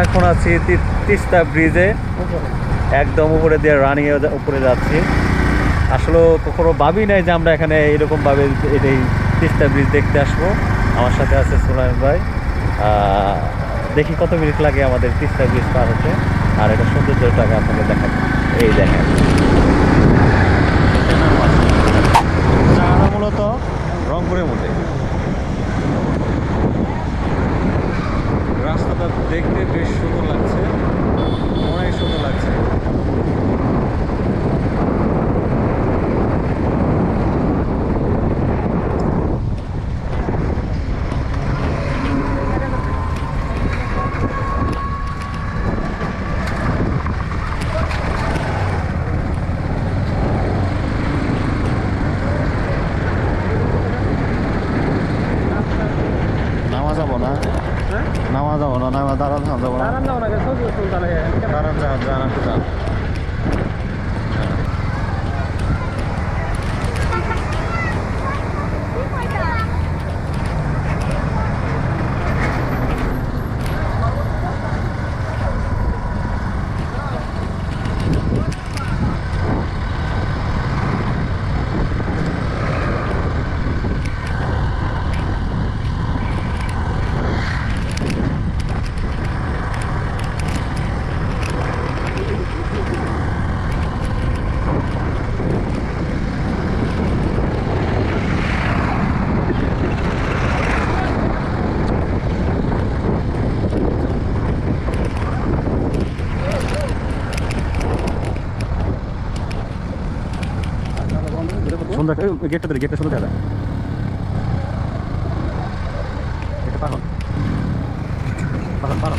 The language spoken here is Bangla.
এখন আছি তিস্তা ব্রিজে, একদম উপরে দিয়ে রানিং উপরে যাচ্ছি। আসলে কখনো ভাবি নাই যে আমরা এখানে এরকমভাবে এই তিস্তা ব্রিজ দেখতে আসবো। আমার সাথে আছে সুলাইমান ভাই। দেখি কত মিনিট লাগে আমাদের তিস্তা ব্রিজ পার হতে, আর এটা সৌন্দর্যটাকে আপনাদের দেখাবো। এই দেখেন, মূলত রংপুরের মধ্যে রাস্তাটা দেখতে বেশ সুন্দর লাগছে, অনেক সুন্দর লাগছে। নামা যাবো না, নামা যাবো না, নামা দাঁড়ান যাবো না, দাঁড়ান যান একটু যান। সুন্দর গেটটা ধরে, গেটটা সুন্দর দেখা যায়। এটা পারো পারো পারো